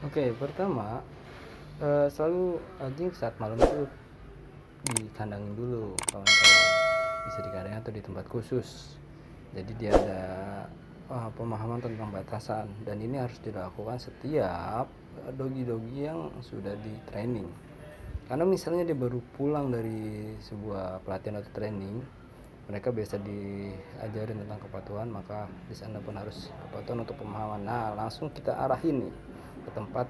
Oke, pertama selalu anjing saat malam itu dikandangin dulu kawan-kawan, bisa dikandangin atau di tempat khusus, jadi dia ada pemahaman tentang batasan, dan ini harus dilakukan setiap dogi-dogi yang sudah di training. Karena misalnya dia baru pulang dari sebuah pelatihan atau training, mereka biasa diajarin tentang kepatuhan, maka di sana pun harus kepatuhan untuk pemahaman. Nah, langsung kita arahin nih ke tempat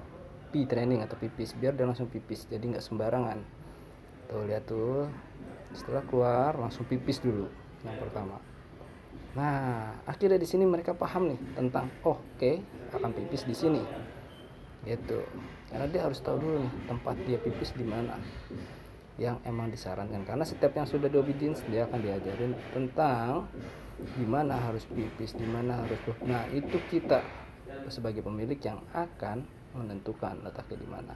training atau pipis, biar dia langsung pipis, jadi nggak sembarangan. Tuh, lihat tuh, setelah keluar langsung pipis dulu yang pertama. Nah, akhirnya di sini mereka paham nih tentang oke, akan pipis di sini. Gitu. Karena dia harus tahu dulu nih tempat dia pipis di mana yang emang disarankan. Karena setiap yang sudah di obedience, dia akan diajarin tentang gimana harus pipis, gimana harus. Nah, itu kita sebagai pemilik yang akan menentukan letaknya di mana.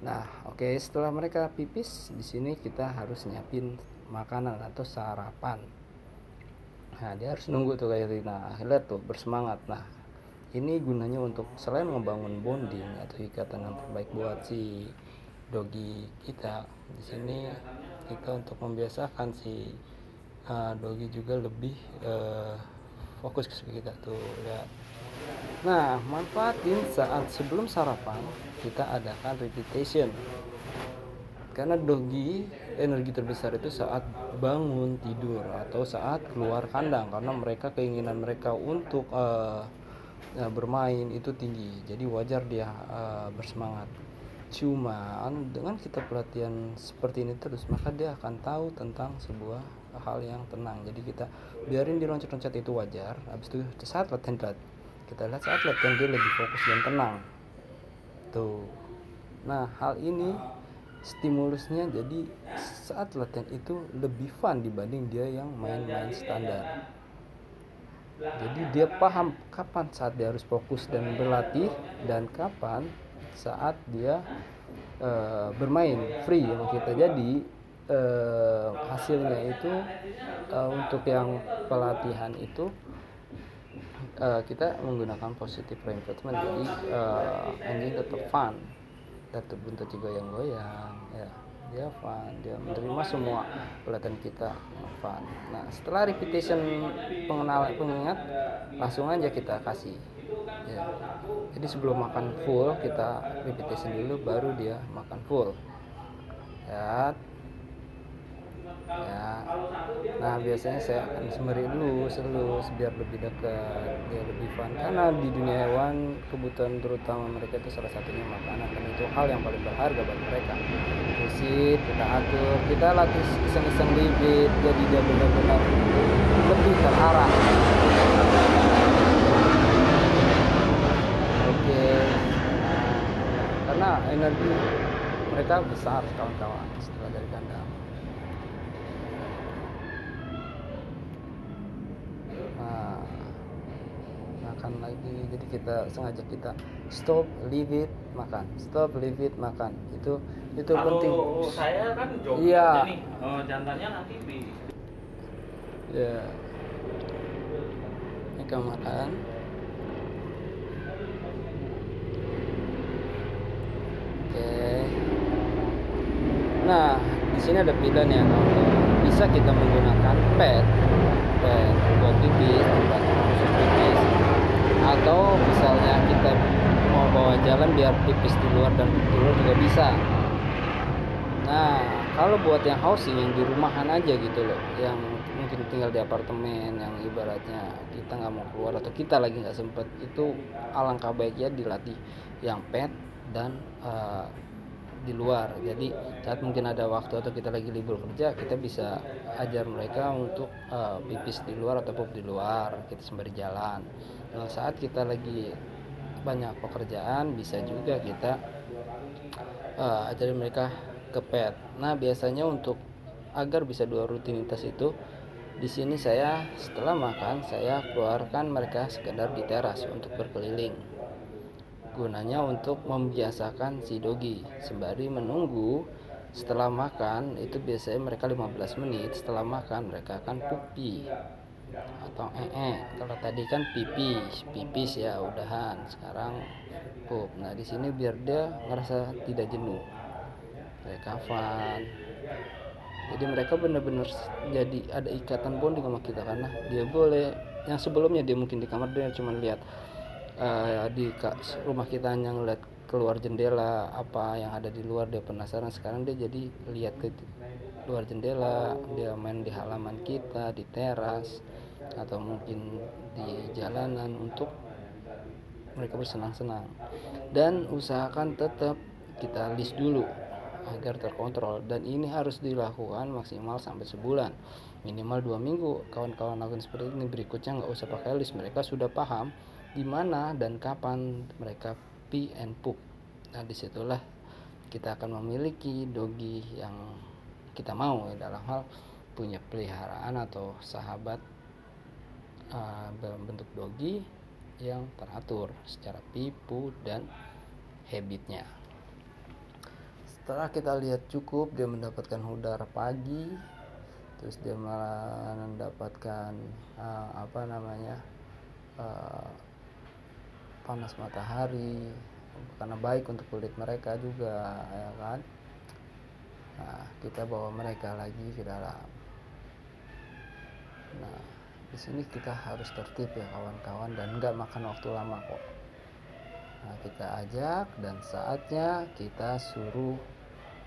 Nah, oke, setelah mereka pipis, di sini kita harus nyiapin makanan atau sarapan. Nah, dia harus nunggu tuh kayak Rina. Lihat tuh, bersemangat. Nah, ini gunanya untuk selain membangun bonding atau ikatan yang terbaik buat si dogi kita. Di sini kita untuk membiasakan si dogi juga lebih fokus ke kita tuh ya. Nah, manfaatin saat sebelum sarapan kita adakan repetition. Karena dogi energi terbesar itu saat bangun tidur atau saat keluar kandang, karena mereka keinginan mereka untuk bermain itu tinggi, jadi wajar dia bersemangat. Cuman dengan kita pelatihan seperti ini terus, maka dia akan tahu tentang sebuah hal yang tenang. Jadi kita biarin dia loncat-loncat, itu wajar. Habis itu saat latihan kita lihat saat latihan dia lebih fokus dan tenang tuh. Nah, hal ini stimulusnya jadi saat latihan itu lebih fun dibanding dia yang main-main standar. Jadi dia paham kapan saat dia harus fokus dan berlatih, dan kapan saat dia bermain free sama kita. Jadi hasilnya itu untuk yang pelatihan itu kita menggunakan positive reinforcement. Jadi anjing tetap fun, tetap buntut juga yang goyang ya, dia fun, dia menerima semua pelatihan kita fun. Nah, setelah repetition pengingat, langsung aja kita kasih ya. Jadi sebelum makan full kita repetition dulu, baru dia makan full ya. Nah, biasanya saya akan sembari selus biar lebih dekat, dia lebih fun. Karena di dunia hewan kebutuhan terutama mereka itu salah satunya makanan, dan itu hal yang paling berharga bagi mereka. Visit, kita atur, kita latih iseng-iseng bibit, jadi dia benar-benar lebih terarah. Oke. Karena energi mereka besar kawan-kawan setelah dari kandang. Makan lagi, jadi kita sengaja kita stop, leave it, makan, stop, leave it, makan. Itu kalau penting. Saya kan jogging iya nih, jantannya nanti ya, mereka makan. Oke. Nah, di sini ada pilihan ya, bisa kita menggunakan pad buat pipis, tempat khusus pipis, atau misalnya kita mau bawa jalan biar pipis di luar dan di luar juga bisa. Nah, kalau buat yang housing, yang di rumahan aja gitu loh, yang mungkin tinggal di apartemen, yang ibaratnya kita nggak mau keluar atau kita lagi nggak sempet, itu alangkah baiknya dilatih yang pet dan di luar. Jadi saat mungkin ada waktu atau kita lagi libur kerja, kita bisa ajar mereka untuk pipis di luar atau pup di luar, kita sembari jalan. Nah, saat kita lagi banyak pekerjaan, bisa juga kita ajarin mereka ke pet. Nah, biasanya untuk agar bisa dua rutinitas itu, di sini saya setelah makan saya keluarkan mereka sekedar di teras untuk berkeliling. Gunanya untuk membiasakan si dogi sembari menunggu setelah makan. Itu biasanya mereka 15 menit setelah makan mereka akan pupi. atau kalau tadi kan pipis ya udahan, sekarang pup. Nah di sini biar dia ngerasa tidak jenuh, kayak kafan. Jadi mereka benar-benar jadi ada ikatan bonding sama kita, karena dia boleh, yang sebelumnya dia mungkin di kamar dia cuma lihat di rumah kita hanya ngeliat keluar jendela apa yang ada di luar, dia penasaran. Sekarang dia jadi lihat ke luar jendela, dia main di halaman kita, di teras atau mungkin di jalanan, untuk mereka bersenang-senang. Dan usahakan tetap kita list dulu agar terkontrol, dan ini harus dilakukan maksimal sampai sebulan, minimal 2 minggu. Kawan-kawan lakukan seperti ini, berikutnya nggak usah pakai list, mereka sudah paham di mana dan kapan mereka pee and poop. Nah disitulah kita akan memiliki dogi yang kita mau, dalam hal punya peliharaan atau sahabat dalam bentuk dogi yang teratur secara pipu dan habitnya. Setelah kita lihat cukup, dia mendapatkan udara pagi, terus dia malah mendapatkan panas matahari, karena baik untuk kulit mereka juga, ya kan. Nah kita bawa mereka lagi ke dalam. Nah di sini kita harus tertib ya kawan-kawan, dan nggak makan waktu lama kok. Nah kita ajak, dan saatnya kita suruh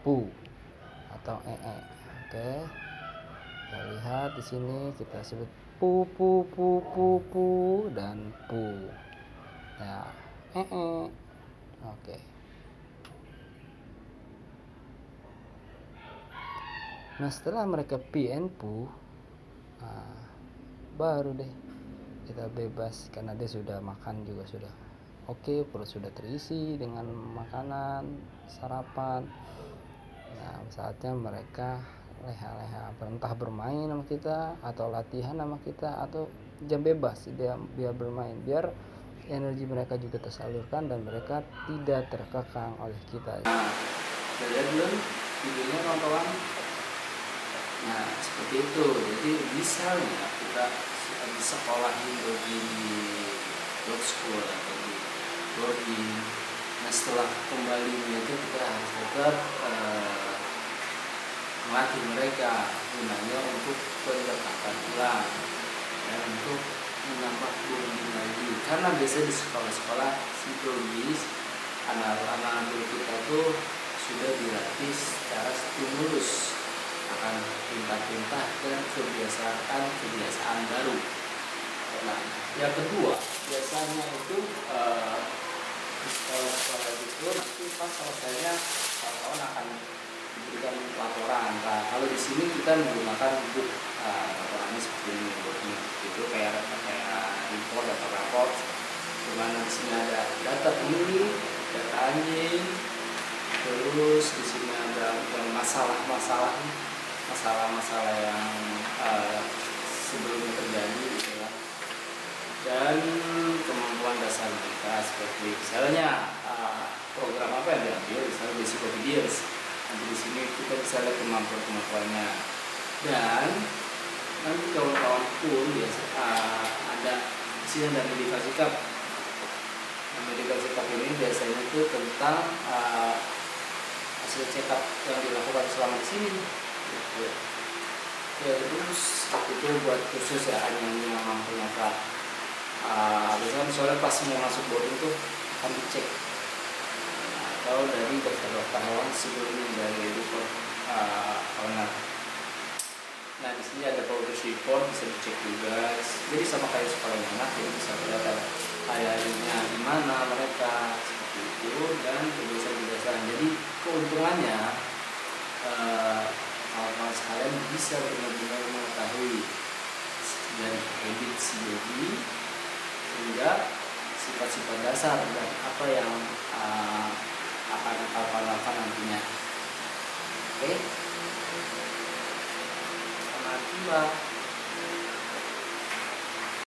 pu atau Oke, kita lihat di sini kita sebut pu pu pu pu pu dan pu. Ya, Oke. Nah setelah mereka pee and poo, baru deh kita bebas, karena dia sudah makan juga sudah oke, perut sudah terisi dengan makanan sarapan. Nah saatnya mereka leha-leha, entah bermain sama kita atau latihan sama kita, atau jam bebas dia bermain, biar energi mereka juga tersalurkan dan mereka tidak terkekang oleh kita. Nah, lihat belum videonya kawan-kawan? Nah seperti itu. Jadi misalnya kita di sekolah dogi di dog school atau di boarding, nah setelah kembalinya itu kita harus tetap melatih mereka, gunanya untuk pendekatan ulang dan untuk menambah bonding lagi. Karena biasanya di sekolah-sekolah si dogis, anak-anak kita tuh sudah dilatih secara stimulus akan perintah-perintah dan kebiasaan baru. Nah, yang kedua, biasanya itu di sekolah-sekolah itu nanti pas selesainya kawan-kawan akan diberikan laporan. Nah, kalau di sini kita menggunakan buku laporannya seperti ini, itu kayak report atau raport, dimana di sini ada data pemilih, data anjing, terus di sini ada masalah-masalah yang sebelumnya terjadi gitu ya. Dan kemampuan dasar mereka, seperti misalnya program apa yang diambil, misalnya basic obedience. Nanti di sini kita bisa lihat kemampuannya. Dan nanti kawan-kawan pun biasa ada di sini ada medical check-up. Medical check-up ini biasanya itu tentang hasil check-up yang dilakukan selama di sini. Gitu. Ya, terus itu buat khusus ya, hanya yang mampu nyata. Biasanya misalnya pas mau masuk boarding tuh akan dicek, atau dari dokter hewan sebelumnya dari report owner. Nah di sini ada progress report, bisa dicek juga. Jadi sama kayak sekolah anak, jadi bisa kelihatan ayahnya di mana mereka, seperti itu, dan kebiasaan-kebiasaan. Jadi keuntungannya kawan-kawan sekalian bisa benar-benar mengetahui dari habit si dogi hingga sifat-sifat dasar dan apa yang akan lakukan nantinya. Oke, selamat tiba.